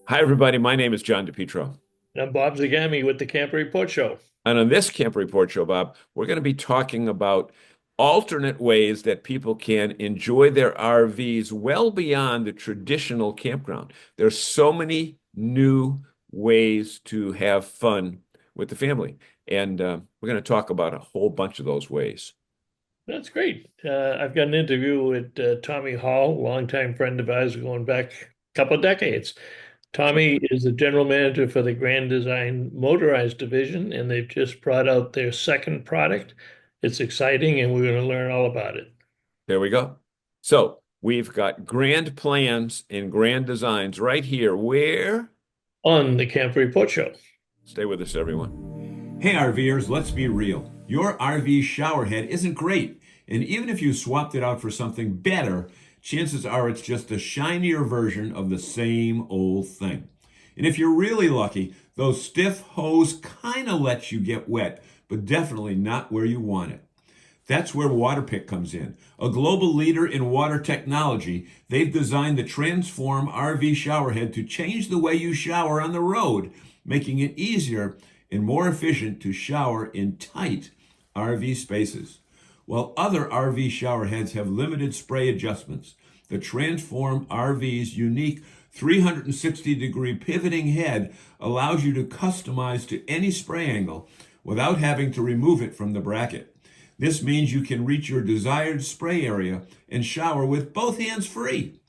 Hi, everybody. My name is John DePietro. I'm Bob Zagami with the Camper Report Show. And on this Camp Report Show, Bob, we're going to be talking about alternate ways that people can enjoy their RVs well beyond the traditional campground. There's so many new ways to have fun with the family. And we're going to talk about a whole bunch of those ways. That's great. I've got an interview with Tommy Hall, longtime friend of ours going back a couple of decades. Tommy is the general manager for the Grand Design Motorized division, and they've just brought out their second product. It's exciting, and we're going to learn all about it There we go. So we've got grand plans and grand designs right here. Where? on the Camper Report Show. Stay with us, everyone. Hey, RVers, let's be real. Your RV shower head isn't great, and even if you swapped it out for something better, chances are it's just a shinier version of the same old thing. And if you're really lucky, those stiff hose kind of let you get wet, but definitely not where you want it. That's where Waterpik comes in. A global leader in water technology, they've designed the Transform RV showerhead to change the way you shower on the road, making it easier and more efficient to shower in tight RV spaces. While other RV showerheads have limited spray adjustments, the Transform RV's unique 360-degree pivoting head allows you to customize to any spray angle without having to remove it from the bracket. This means you can reach your desired spray area and shower with both hands free.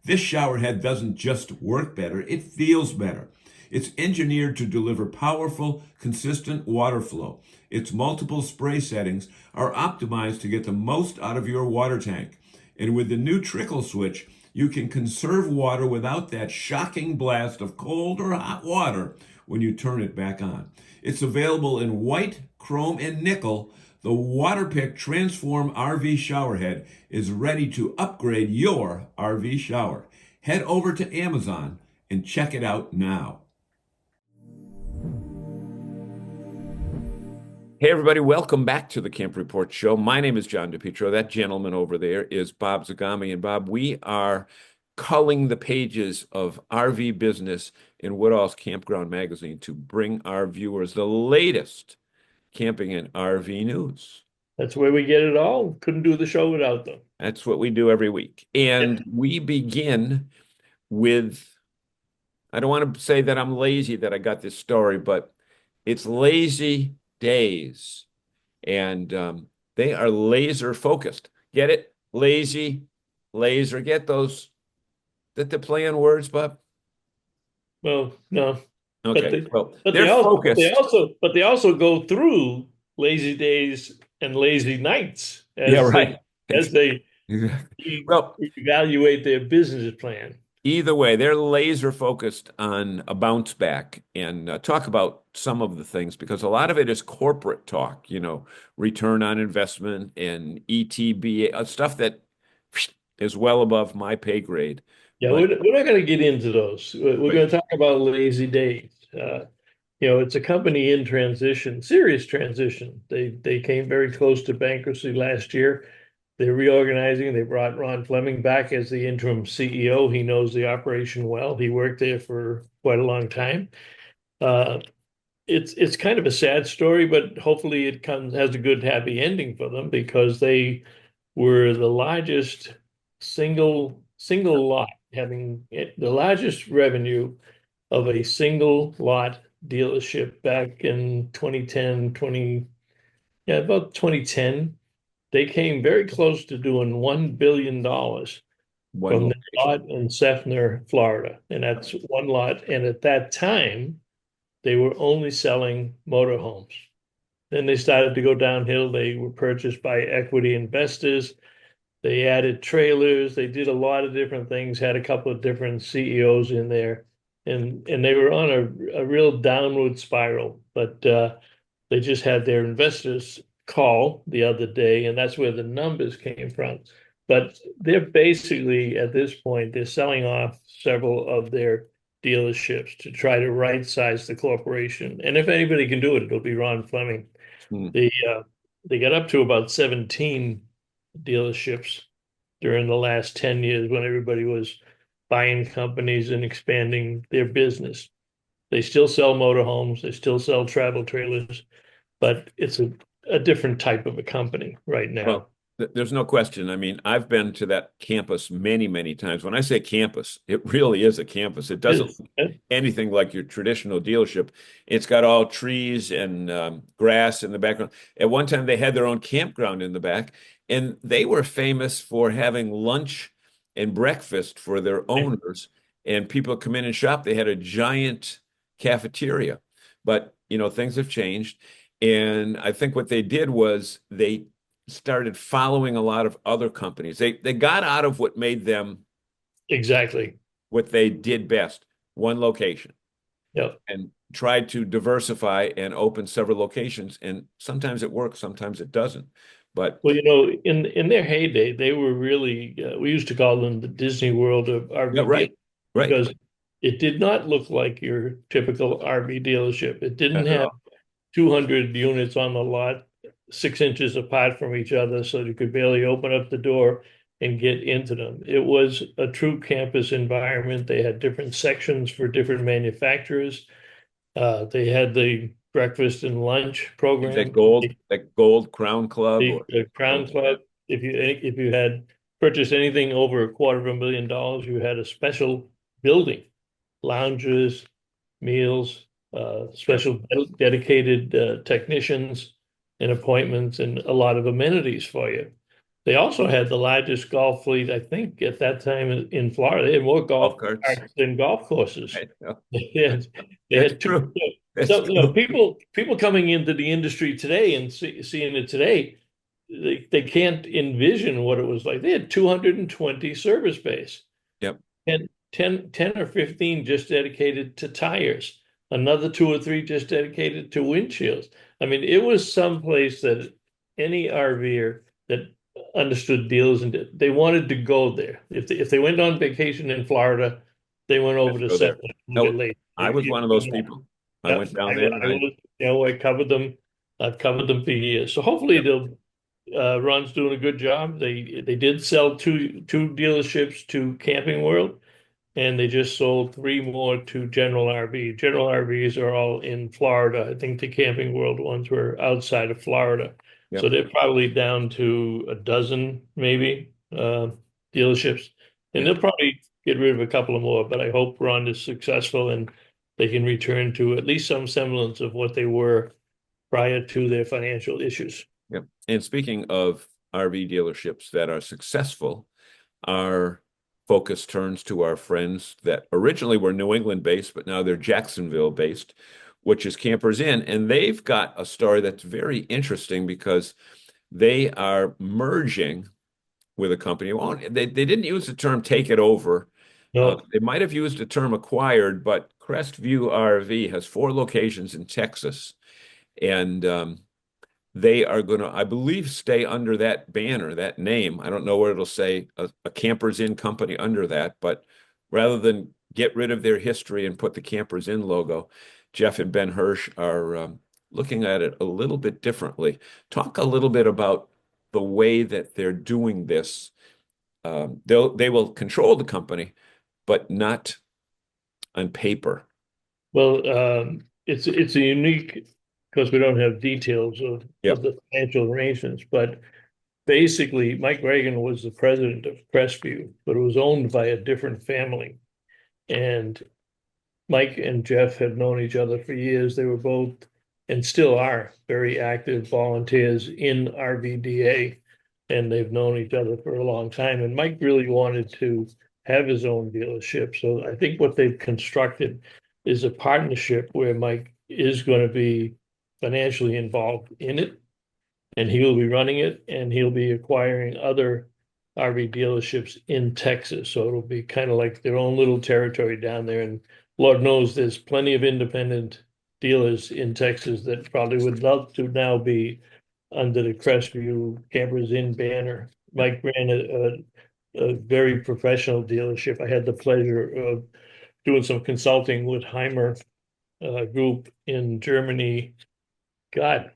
This shower head doesn't just work better, it feels better. It's engineered to deliver powerful, consistent water flow. Its multiple spray settings are optimized to get the most out of your water tank. And with the new trickle switch, you can conserve water without that shocking blast of cold or hot water when you turn it back on. It's available in white, chrome, and nickel. The Waterpik Transform RV Showerhead is ready to upgrade your RV shower. Head over to Amazon and check it out now. Hey, everybody, welcome back to the Camp Report Show. My name is John DePietro. That gentleman over there is Bob Zagami. And Bob, we are culling the pages of RV Business in Woodall's Campground Magazine to bring our viewers the latest camping and RV news. That's where we get it all. Couldn't do the show without them. That's what we do every week. Yep. And we begin with, I don't want to say that I'm lazy that I got this story, but it's lazy days. And they are laser focused. Get it? Lazy, laser. Get those, that the play on words, Bob? Well, no, but Okay. they Well, but they're focused. they also go through lazy days and lazy nights Yeah, right. as they Exactly. Well, evaluate their business plan. either way, they're laser focused on a bounce back and talk about some of the things because a lot of it is corporate talk, return on investment and ETB, stuff that is well above my pay grade. Yeah, But we're not going to get into those. We're right. going to talk about lazy days. It's a company in transition, serious transition. They came very close to bankruptcy last year. They're reorganizing. They brought Ron Fleming back as the interim CEO. He knows the operation well. He worked there for quite a long time. Uh, it's kind of a sad story, but hopefully it comes has a good happy ending for them because they were the largest single lot having the largest revenue of a single lot dealership back in 2010, yeah, about 2010. They came very close to doing $1 billion One from the location. lot in Sefner, Florida. And that's one lot. And at that time, they were only selling motorhomes. Then they started to go downhill. They were purchased by equity investors. They added trailers. They did a lot of different things, had a couple of different CEOs in there. And they were on a real downward spiral. But they just had their investors call the other day, and that's where the numbers came from. But they're basically, at this point, they're selling off several of their dealerships to try to right size the corporation. And if anybody can do it, it'll be Ron Fleming. Hmm. They got up to about 17 dealerships during the last 10 years when everybody was buying companies and expanding their business. They still sell motorhomes, they still sell travel trailers, but it's a different type of a company right now. Well, there's no question. I mean, I've been to that campus many, many times. When I say campus, it really is a campus. It doesn't Is look anything like your traditional dealership. It's got all trees and grass in the background. At one time, they had their own campground in the back, and they were famous for having lunch and breakfast for their owners. And people come in and shop. They had a giant cafeteria, but things have changed. And I think what they did was they started following a lot of other companies. They got out of what made them exactly. what they did best, one location, Yep. and tried to diversify and open several locations. And sometimes it works, sometimes it doesn't. But Well, in their heyday, they were really we used to call them the Disney World of yeah, RV deal right, right, because it did not look like your typical RV dealership. It didn't not at have all. 200 units on the lot, 6 inches apart from each other, so you could barely open up the door and get into them. It was a true campus environment. They had different sections for different manufacturers. They had the breakfast and lunch Is program. that gold Crown Club The, or the Crown Club, if you had purchased anything over $250,000, you had a special building, lounges, meals, yep, special dedicated technicians and appointments, and a lot of amenities for you. They also had the largest golf fleet, I think, at that time in Florida. They had more golf golf carts. carts than golf courses. Right? No, They had, they that's had two. true. That's So, true. people coming into the industry today and seeing it today, they can't envision what it was like. They had 220 service bays Yep. and 10 or 15 just dedicated to tires, another two or three just dedicated to windshields. I mean, it was someplace that any RVer that understood deals and they wanted to go there. If they went on vacation in Florida, they went over Let's to go there. Settle a little No, bit later. I was one of those people. I Yep, went down there I and I was, I covered them. I've covered them for years. So hopefully yep, they'll Ron's doing a good job. They did sell two dealerships to Camping World, and they just sold three more to General RV. General RVs are all in Florida. I think the Camping World ones were outside of Florida. So yep, they're probably down to a dozen, maybe, dealerships. And yep. they'll probably get rid of a couple of more, but I hope Ron is successful and they can return to at least some semblance of what they were prior to their financial issues. Yep. And speaking of RV dealerships that are successful, our focus turns to our friends that originally were New England based, but now they're Jacksonville based, which is Campers Inn. And they've got a story that's very interesting because they are merging with a company. Well, they didn't use the term take it over. No, They might have used the term acquired, but Crestview RV has 4 locations in Texas. And they are going to, I believe, stay under that banner, that name. I don't know where it'll say a Campers Inn company under that, but rather than get rid of their history and put the Campers Inn logo, Jeff and Ben Hirsch are looking at it a little bit differently. Talk a little bit about the way that they're doing this. They will control the company, but not on paper. well, it's a unique because we don't have details of Yep. the financial arrangements, but basically, Mike Reagan was the president of Crestview, but it was owned by a different family. And Mike and Jeff have known each other for years. They were both and still are very active volunteers in RVDA, and they've known each other for a long time. And Mike really wanted to have his own dealership. So I think what they've constructed is a partnership where Mike is going to be financially involved in it and he will be running it and he'll be acquiring other RV dealerships in Texas. So it'll be kind of like their own little territory down there. And Lord knows there's plenty of independent dealers in Texas that probably would love to now be under the Crestview Campers Inn banner. Yep. Mike ran a very professional dealership. I had the pleasure of doing some consulting with Heimer Group in Germany. God,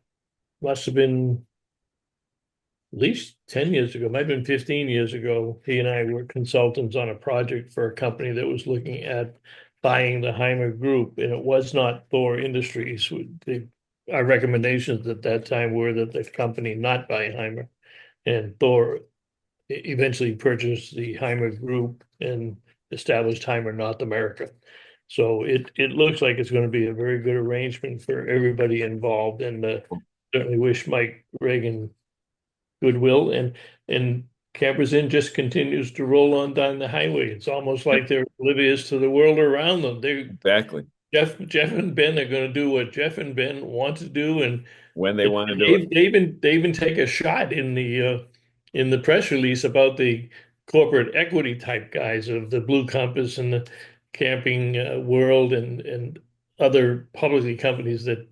must have been least 10 years ago, might have been 15 years ago, he and I were consultants on a project for a company that was looking at buying the Heimer Group, and it was not Thor Industries. Our recommendations at that time were that the company not buy Heimer, and Thor eventually purchased the Heimer Group and established Heimer North America. So it looks like it's going to be a very good arrangement for everybody involved, and certainly wish Mike Reagan goodwill, and Campers Inn just continues to roll on down the highway. It's almost Yep, like they're oblivious to the world around them. They exactly. Jeff and Ben are going to do what Jeff and Ben want to do, and When they they, want to do it. they even take a shot in the press release about the corporate equity type guys of the Blue Compass and the Camping World and other publicly companies that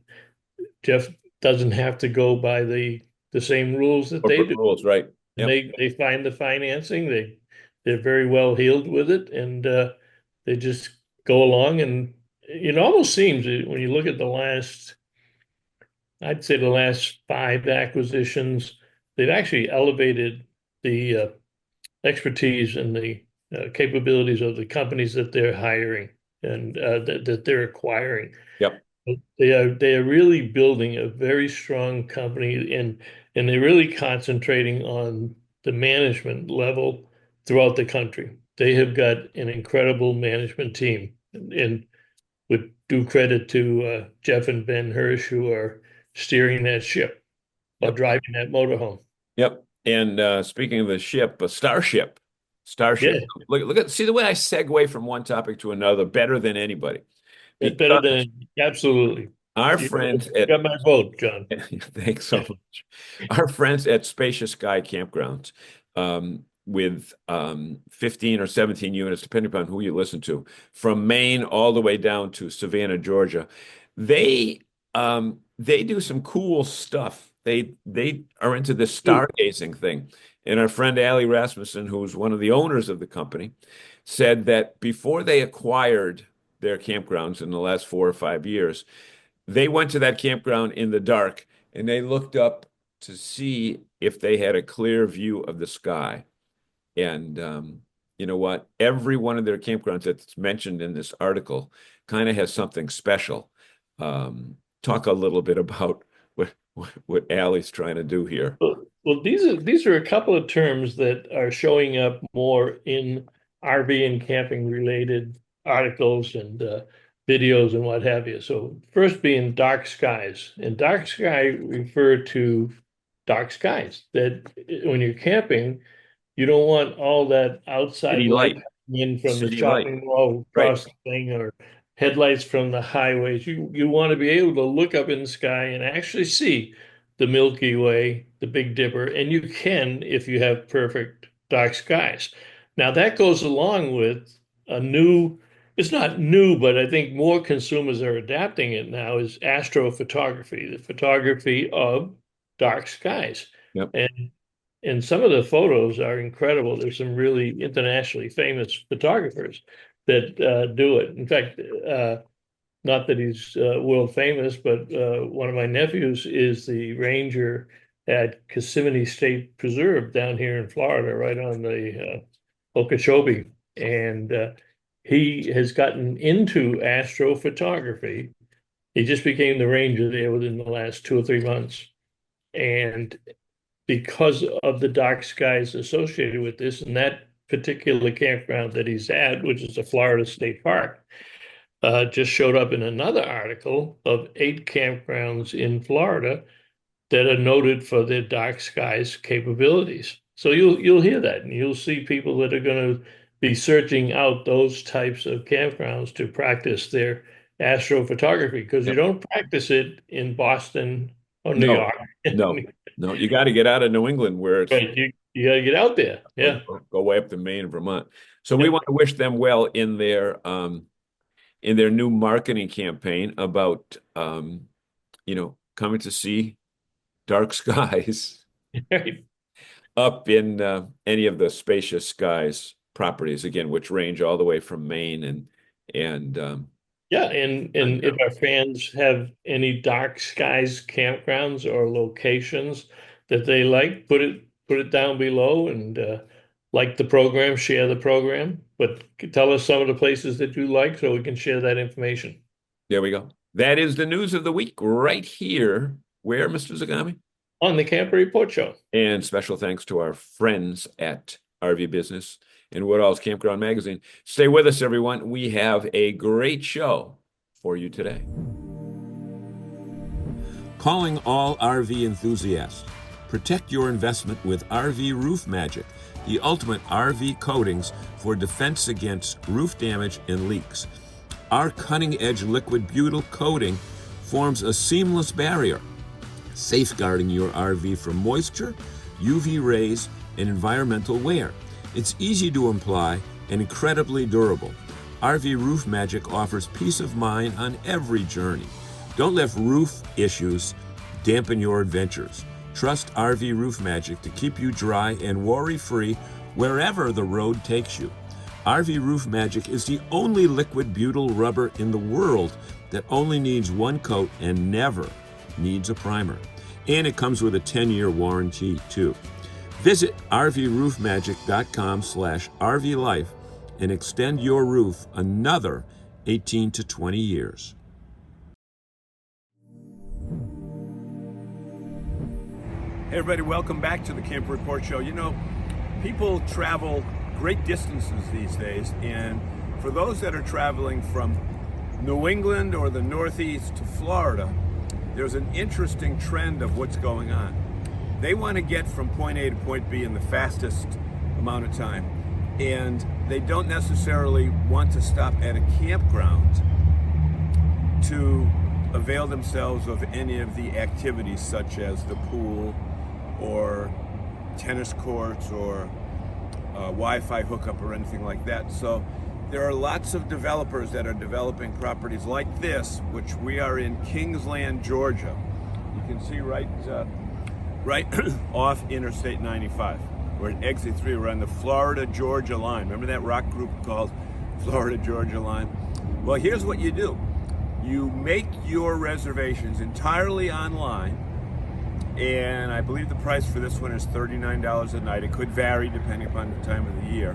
Jeff doesn't have to go by the same rules that they Corporate do. rules, right? And Yep. they find the financing. They're very well heeled with it, and they just go along. And it almost seems when you look at I'd say the last five acquisitions, they've actually elevated the expertise and the capabilities of the companies that they're hiring and that they're acquiring. Yep. They are really building a very strong company, and they're really concentrating on the management level throughout the country. They have got an incredible management team, and with due credit to Jeff and Ben Hirsch, who are steering that ship or Yep. driving that motorhome. Yep. And speaking of the ship, a starship. Yeah, Starship. Look at see the way I segue from one topic to another better than anybody. it's better Because than absolutely. our You friends got at my vote, John. thanks so much. Our friends at Spacious Sky Campgrounds, with 15 or 17 units, depending upon who you listen to, from Maine all the way down to Savannah, Georgia, they they do some cool stuff. They are into this Ooh, stargazing thing. And our friend Allie Rasmussen, who's one of the owners of the company, said that before they acquired their campgrounds in the last 4 or 5 years, they went to that campground in the dark and they looked up to see if they had a clear view of the sky. And you know what? Every one of their campgrounds that's mentioned in this article kind of has something special. Talk a little bit about what Allie's trying to do here. well, these are a couple of terms that are showing up more in RV and camping related articles and videos and what have you. So first being dark skies, and dark sky refer to dark skies that when you're camping, you don't want all that outside City light light, coming in from the city light, shopping mall right? across the thing or headlights from the highways. You want to be able to look up in the sky and actually see the Milky Way, the Big Dipper, and you can if you have perfect dark skies. Now that goes along with a new, it's not new, but I think more consumers are adapting it now, is astrophotography, the photography of dark skies. Yep. And some of the photos are incredible. There's some really internationally famous photographers that do it. In fact, not that he's world famous, but one of my nephews is the ranger at Kissimmee State Preserve down here in Florida, right on the Okeechobee. And he has gotten into astrophotography. He just became the ranger there within the last 2 or 3 months. And because of the dark skies associated with this, and that particular campground that he's at, which is a Florida State Park, just showed up in another article of 8 campgrounds in Florida that are noted for their dark skies capabilities. So you'll hear that, and you'll see people that are going to be searching out those types of campgrounds to practice their astrophotography because you Yep. don't practice it in Boston or New No, York. no, no. You got to get out of New England where it's Right, you got to get out there. or Yeah. go way up to Maine and Vermont. So we Yeah. want to wish them well in their new marketing campaign about coming to see dark skies Right. up in any of the Spacious Skies properties again, which range all the way from Maine and Yeah, and if our fans have any dark skies campgrounds or locations that they like, put it down below and like the program, share the program, but tell us some of the places that you like so we can share that information. There we go. That is the news of the week right here. Where, Mr. Zagami? On the Camper Report Show. And special thanks to our friends at RV Business and Woodall's Campground Magazine. Stay with us, everyone. We have a great show for you today. Calling all RV enthusiasts. Protect your investment with RV Roof Magic, the ultimate RV coatings for defense against roof damage and leaks. Our cutting-edge liquid butyl coating forms a seamless barrier, safeguarding your RV from moisture, UV rays, and environmental wear. It's easy to apply and incredibly durable. RV Roof Magic offers peace of mind on every journey. Don't let roof issues dampen your adventures. Trust RV Roof Magic to keep you dry and worry-free wherever the road takes you. RV Roof Magic is the only liquid butyl rubber in the world that only needs one coat and never needs a primer. And it comes with a 10-year warranty, too. Visit rvroofmagic.com/RVLife and extend your roof another 18 to 20 years. Hey everybody, welcome back to the Camper Report Show. You know, people travel great distances these days, and for those that are traveling from New England or the Northeast to Florida, there's an interesting trend of what's going on. They want to get from point A to point B in the fastest amount of time, and they don't necessarily want to stop at a campground to avail themselves of any of the activities such as the pool or tennis courts or Wi-Fi hookup or anything like that. So there are lots of developers that are developing properties like this, which we are in Kingsland, Georgia. You can see right off Interstate 95. We're at exit 3. We're on the Florida-Georgia line. Remember that rock group called Florida-Georgia line? Well, here's what you do. You make your reservations entirely online, and I believe the price for this one is $39 a night. It could vary depending upon the time of the year.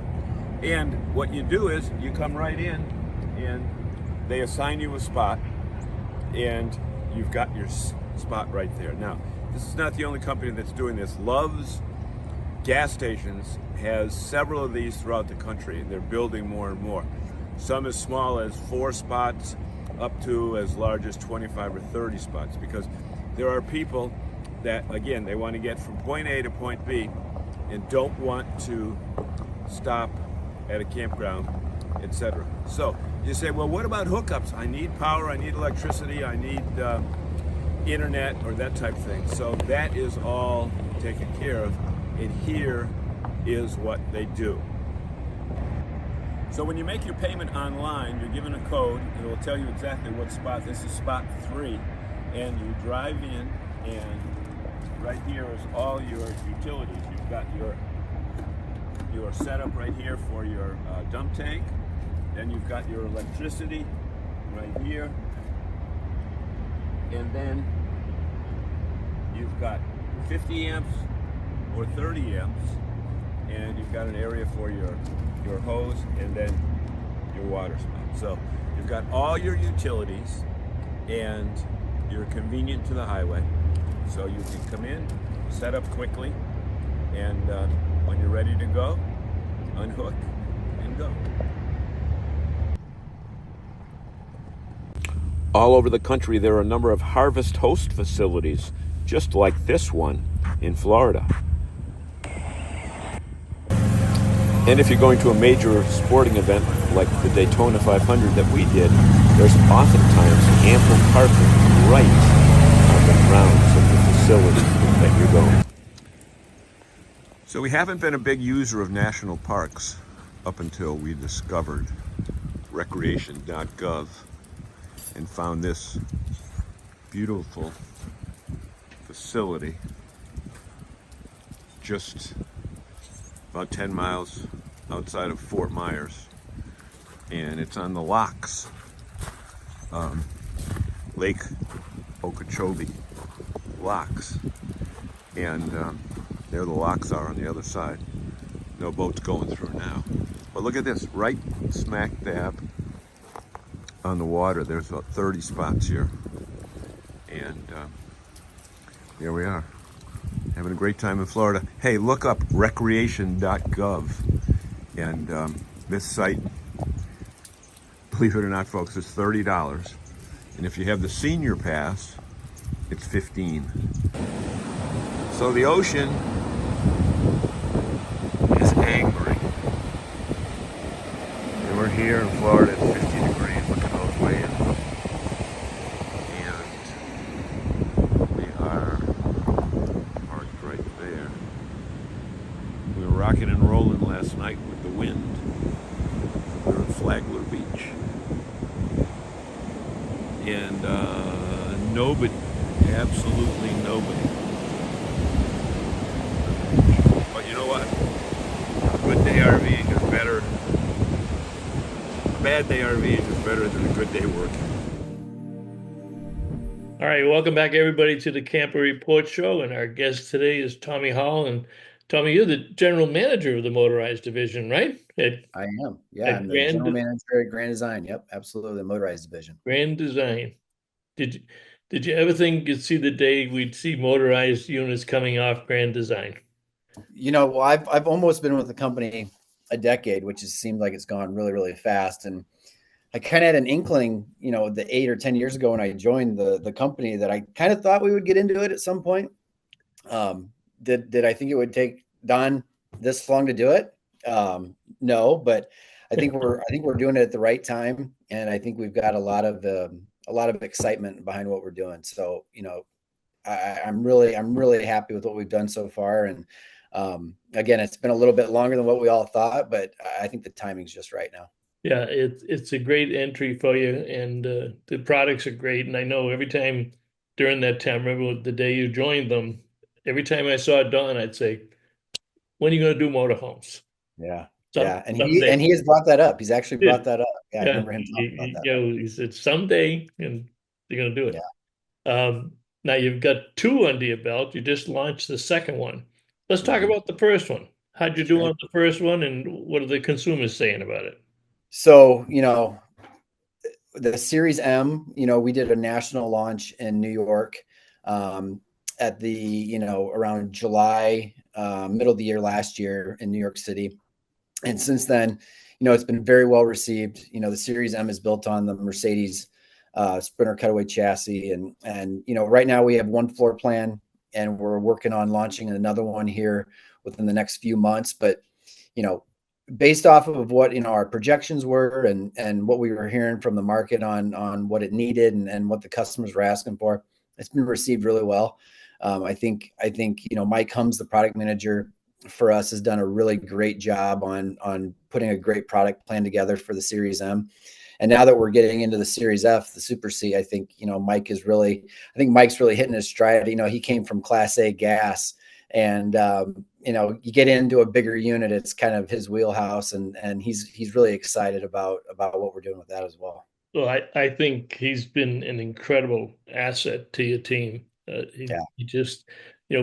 And what you do is you come right in and they assign you a spot, and you've got your spot right there. Now, this is not the only company that's doing this. Love's Gas Stations has several of these throughout the country, and they're building more and more. Some as small as 4 spots up to as large as 25 or 30 spots, because there are people that, again, they want to get from point A to point B and don't want to stop at a campground, etc. So you say, well, what about hookups? I need power, I need electricity, I need internet or that type of thing. So that is all taken care of, and here is what they do. So when you make your payment online, you're given a code. It will tell you exactly what spot. This is spot 3, and you drive in, and right here is all your utilities. You've got your setup right here for your dump tank. Then you've got your electricity right here. And then you've got 50 amps or 30 amps. And you've got an area for your hose and then your water spout. So you've got all your utilities, and you're convenient to the highway. So you can come in, set up quickly, and when you're ready to go, unhook and go. All over the country, there are a number of Harvest Host facilities, just like this one in Florida. And if you're going to a major sporting event like the Daytona 500 that we did, there's oftentimes ample parking right on the grounds of the facilities that you're going. So we haven't been a big user of national parks up until we discovered recreation.gov and found this beautiful facility just about 10 miles outside of Fort Myers, and it's on the locks, Lake Okeechobee locks, and There the locks are on the other side. No boats going through now. But look at this, right smack dab on the water. There's about 30 spots here. And here we are, having a great time in Florida. Hey, look up recreation.gov. And this site, believe it or not, folks, is $30. And if you have the senior pass, it's $15. So the ocean is angry. And we're here in Florida at 50 degrees. Look at those waves. And we are parked right there. We were rocking and rolling last night with the wind. We were at Flagler Beach. And nobody, absolutely nobody. But you know what? A good day RVing is better. A bad day RVing is better than a good day working. All right, welcome back everybody to the Camper Report Show, and our guest today is Tommy Hall. And Tommy, you're the general manager of the Motorized division, right? I am. Yeah, At I'm the general manager at Grand Design. Yep, absolutely. The Motorized division. Grand Design. Did you ever think you'd see the day we'd see motorized units coming off Grand Design? Well, I've almost been with the company a decade, which has seemed like it's gone really, really fast. And I kind of had an inkling, the 8 or 10 years ago when I joined the company, that I kind of thought we would get into it at some point. Did I think it would take Don this long to do it? No, but I think we're doing it at the right time, and I think we've got a lot of excitement behind what we're doing. So, I'm really happy with what we've done so far. And again, it's been a little bit longer than what we all thought, but I think the timing's just right now. Yeah, it's a great entry for you, and the products are great. And I know every time during that time, remember the day you joined them, every time I saw Don, I'd say, "When are you going to do motorhomes?" Yeah, Some yeah, and someday. he has brought that up. He's actually brought Yeah, that up. Yeah, I yeah. remember him talking about that. He said someday, and you're going to do Yeah. it. Now you've got two under your belt. You just launched the second one. Let's talk Mhm. about the first one. How'd you do Sure. on the first one, and what are the consumers saying about it? So, the Series M, we did a national launch in New York at around July, middle of the year last year in New York City. And since then, it's been very well received. The Series M is built on the Mercedes Sprinter Cutaway chassis. And right now we have one floor plan, and we're working on launching another one here within the next few months. But, based off of what our projections were, and what we were hearing from the market on what it needed, and what the customers were asking for, it's been received really well. I think Mike Hums, the product manager for us, has done a really great job on putting a great product plan together for the Series M. And now that we're getting into the Series F, the Super C, I think Mike's really hitting his stride. He came from Class A gas, and you get into a bigger unit, it's kind of his wheelhouse, and he's really excited about what we're doing with that as well. Well, I think he's been an incredible asset to your team. Yeah. He just,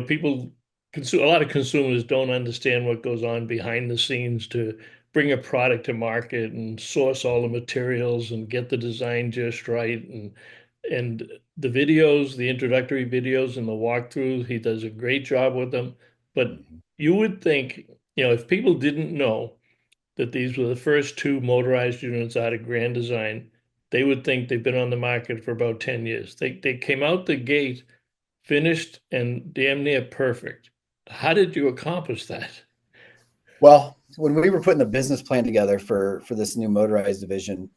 people consume a lot of consumers don't understand what goes on behind the scenes to bring a product to market and source all the materials and get the design just right. And the videos, the introductory videos and the walkthroughs, he does a great job with them. But Mhm. you would think, if people didn't know that these were the first two motorized units out of Grand Design, they would think they've been on the market for about 10 years. They came out the gate finished and damn near perfect. How did you accomplish that? Well, when we were putting the business plan together for this new Motorized division,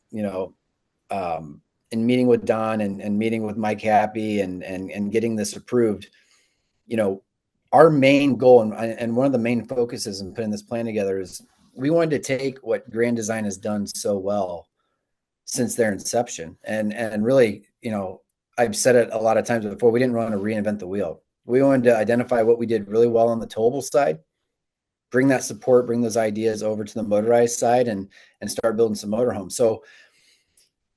in meeting with Don, and meeting with Mike Happy, and getting this approved, our main goal, and one of the main focuses in putting this plan together, is we wanted to take what Grand Design has done so well since their inception. And really, I've said it a lot of times before, we didn't want to reinvent the wheel. We wanted to identify what we did really well on the towable side, bring that support, bring those ideas over to the motorized side, and start building some motorhomes. So,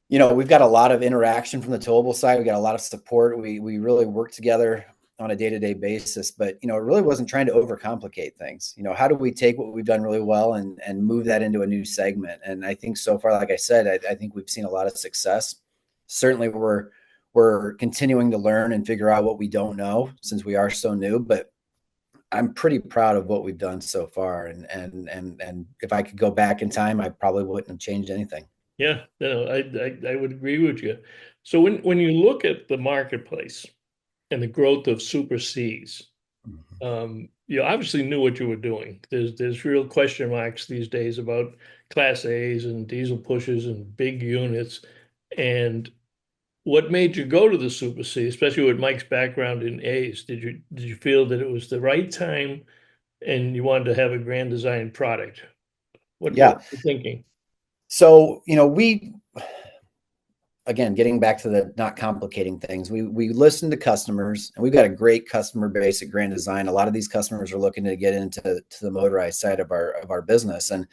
we've got a lot of interaction from the towable side. We got a lot of support. We really work together on a day-to-day basis, but it really wasn't trying to overcomplicate things. How do we take what we've done really well and move that into a new segment? And I think so far, like I said, I think we've seen a lot of success. Certainly we're continuing to learn and figure out what we don't know since we are so new, but I'm pretty proud of what we've done so far. And if I could go back in time, I probably wouldn't have changed anything. Yeah, no, I would agree with you. So when you look at the marketplace and the growth of Super Cs, you obviously knew what you were doing. There's real question marks these days about Class A's and diesel pushes and big units. And what made you go to the Super C, especially with Mike's background in A's? Did you feel that it was the right time and you wanted to have a grand design product? What Yeah. were you thinking? So, we again, getting back to the not complicating things, we listen to customers, and we've got a great customer base at Grand Design. A lot of these customers are looking to get into the motorized side of our business, and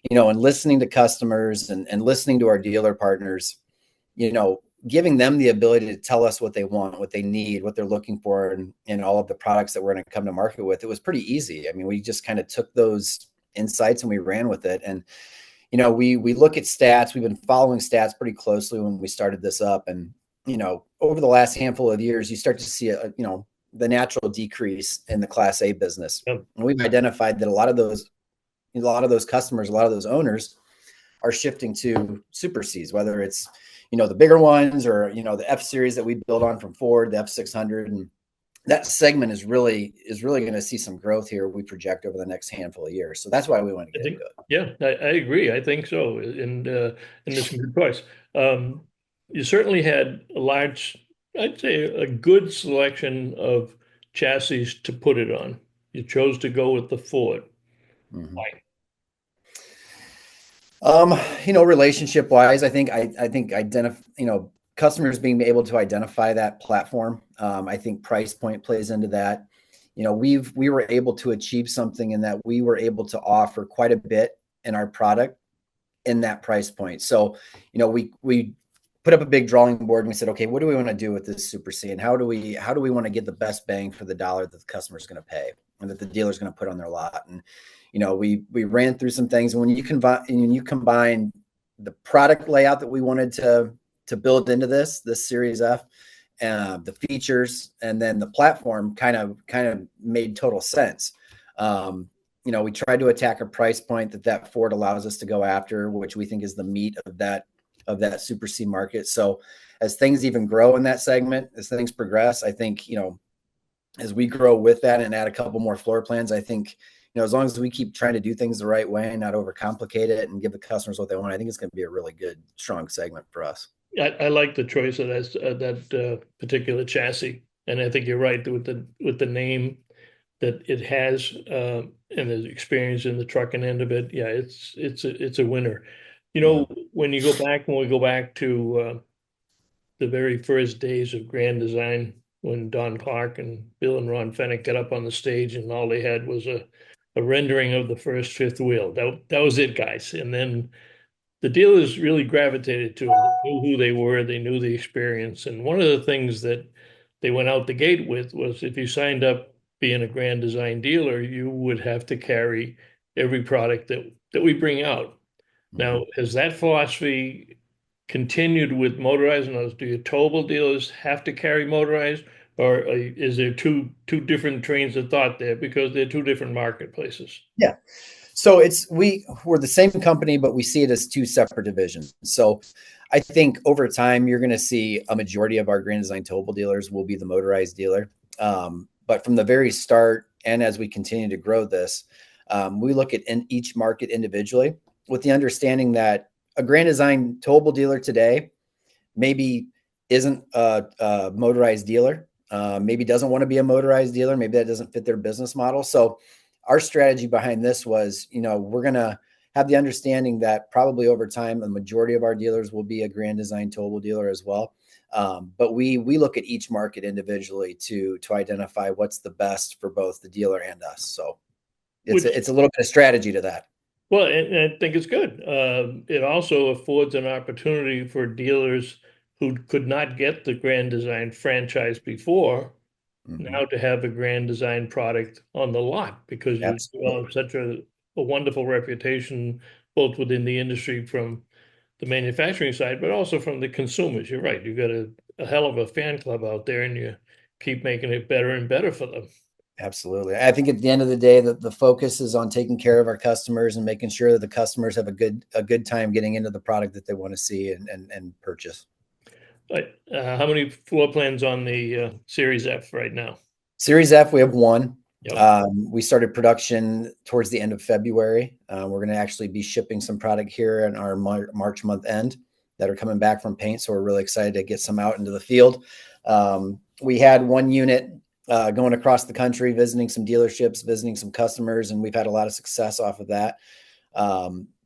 listening to customers and listening to our dealer partners, giving them the ability to tell us what they want, what they need, what they're looking for, and all of the products that we're going to come to market with. It was pretty easy. I mean, we just kind of took those insights and we ran with it. And we look at stats. We've been following stats pretty closely when we started this up, and over the last handful of years, you start to see the natural decrease in the Class A business. Yep. And we've identified that a lot of those customers, a lot of those owners, are shifting to Super Cs, whether it's the bigger ones or the F series that we build on from Ford, the F600, and that segment is really going to see some growth here. We project over the next handful of years, so that's why we want to I get think, into it. yeah, I agree. I think so. And it's a good choice. You certainly had a large, I'd say a good selection of chassis to put it on. You chose to go with the Ford. Mhm. Why? Relationship wise, I think customers being able to identify that platform. I think price point plays into that. We were able to achieve something in that we were able to offer quite a bit in our product in that price point. So, we put up a big drawing board and we said, okay, what do we want to do with this Super C, and how do we want to get the best bang for the dollar that the customer is going to pay and that the dealer is going to put on their lot? And we ran through some things, and when you combine the product layout that we wanted to build into this Series F, the features, and then the platform kind of made total sense. We tried to attack a price point that Ford allows us to go after, which we think is the meat of that Super C market. So as things even grow in that segment, as things progress, I think, as we grow with that and add a couple more floor plans, I think, as long as we keep trying to do things the right way and not overcomplicate it and give the customers what they want, I think it's going to be a really good, strong segment for us. I like the choice of that particular chassis, and I think you're right with the name that it has and the experience in the trucking end of it. Yeah, it's a winner. Yeah. When we go back to the very first days of Grand Design, when Don Clark and Bill and Ron Fennick got up on the stage and all they had was a rendering of the first fifth wheel. That was it, guys. And then the dealers really gravitated to them. They knew who they were, they knew the experience. And one of the things that they went out the gate with was if you signed up being a Grand Design dealer, you would have to carry every product that we bring out. Mhm. Now, has that philosophy continued with motorized? And do your towable dealers have to carry motorized, or is there two different trains of thought there because they're two different marketplaces? Yeah. So we're the same company, but we see it as two separate divisions. So I think over time, you're going to see a majority of our Grand Design towable dealers will be the motorized dealer. But from the very start, and as we continue to grow this, we look at each market individually with the understanding that a Grand Design towable dealer today maybe isn't a motorized dealer, maybe doesn't want to be a motorized dealer, maybe that doesn't fit their business model. So our strategy behind this was, we're going to have the understanding that probably over time, the majority of our dealers will be a Grand Design towable dealer as well. But we look at each market individually to identify what's the best for both the dealer and us. So Which it's a little bit of strategy to that. Well, and I think it's good. It also affords an opportunity for dealers who could not get the Grand Design franchise before Hmm. now to have a Grand Design product on the lot because you Absolutely. developed such a wonderful reputation both within the industry from the manufacturing side, but also from the consumers. You're right. You've got a hell of a fan club out there and you keep making it better and better for them. Absolutely. I think at the end of the day, the focus is on taking care of our customers and making sure that the customers have a good time getting into the product that they want to see and purchase. But how many floor plans on the Series F right now? Series F, we have one. Yep. We started production towards the end of February. We're going to actually be shipping some product here in our March month end that are coming back from paint. So we're really excited to get some out into the field. We had one unit going across the country, visiting some dealerships, visiting some customers, and we've had a lot of success off of that.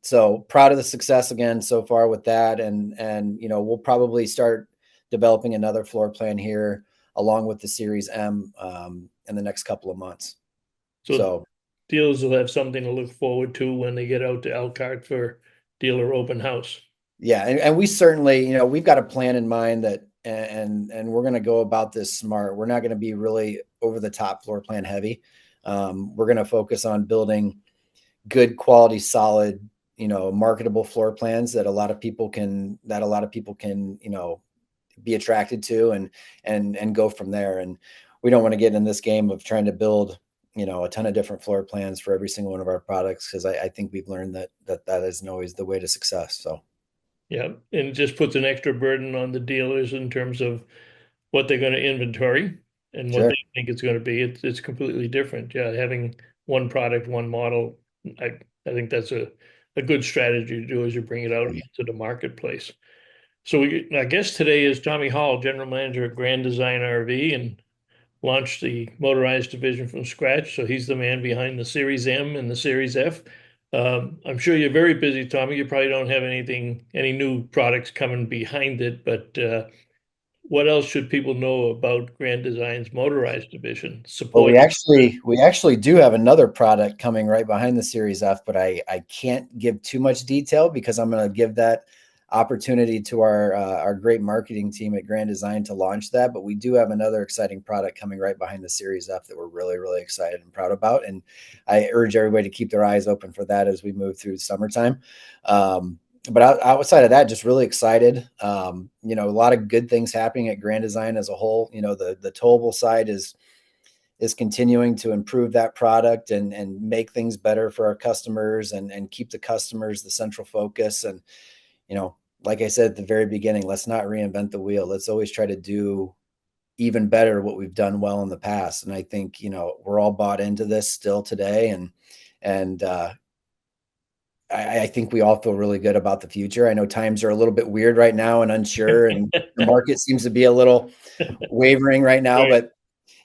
So proud of the success again so far with that. And we'll probably start developing another floor plan here along with the Series M in the next couple of months. So So dealers will have something to look forward to when they get out to Elkhart for dealer open house. yeah, and we certainly, we've got a plan in mind that, and we're going to go about this smart. We're not going to be really over the top floor plan heavy. We're going to focus on building good quality, solid, marketable floor plans that a lot of people can, be attracted to and go from there. And we don't want to get in this game of trying to build, a ton of different floor plans for every single one of our products. Cause I think we've learned that isn't always the way to success. So Yeah, and it just puts an extra burden on the dealers in terms of what they're going to inventory and what sure. they think it's going to be. It's completely different. Yeah, having one product, one model, I think that's a good strategy to do as you bring it out into the marketplace. So I guess today is Tommy Hall, General Manager at Grand Design RV, and launched the motorized division from scratch. So he's the man behind the Series M and the Series F. I'm sure you're very busy, Tommy. You probably don't have any new products coming behind it, but what else should people know about Grand Design's motorized division Well, we supporting? actually we actually do have another product coming right behind the Series F, but I can't give too much detail because I'm going to give that opportunity to our great marketing team at Grand Design to launch that. But we do have another exciting product coming right behind the Series F that we're really, really excited and proud about. And I urge everybody to keep their eyes open for that as we move through summertime. But outside of that, just really excited. A lot of good things happening at Grand Design as a whole. The towable side is continuing to improve that product and make things better for our customers and keep the customers the central focus. And, like I said at the very beginning, let's not reinvent the wheel. Let's always try to do even better what we've done well in the past. And I think, we're all bought into this still today. And I think we all feel really good about the future. I know times are a little bit weird right now and unsure, and the market seems to be a little wavering right now, Right,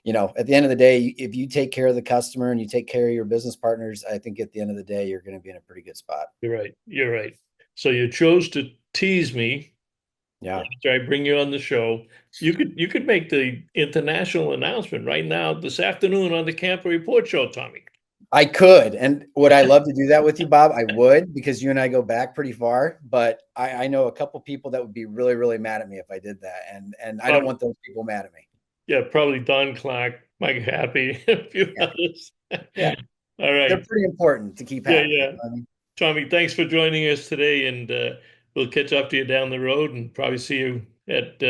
but at the end of the day, if you take care of the customer and you take care of your business partners, I think at the end of the day, you're going to be in a pretty good spot. you're right. You're right. So you chose to tease me Yeah, after I bring you on the show. You could make the international announcement right now this afternoon on the Camper Report Show, Tommy. I could. And would I love to do that with you, Bob? I would, because you and I go back pretty far, but I know a couple people that would be really, really mad at me if I did that. And I don't Um, want those people mad at me. yeah, probably Don Clark, Mike Happy, a few Yeah. others. Yeah. All They're right. pretty important to keep Yeah, happy. yeah. Tommy, thanks for joining us today, and we'll catch up to you down the road and probably see you at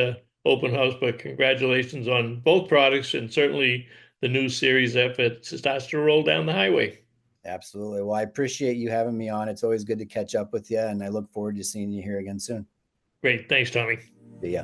open house. But congratulations on both products and certainly the new Series F that starts to roll down the highway. Absolutely. Well, I appreciate you having me on. It's always good to catch up with you, and I look forward to seeing you here again soon. Great. Thanks, Tommy. See ya.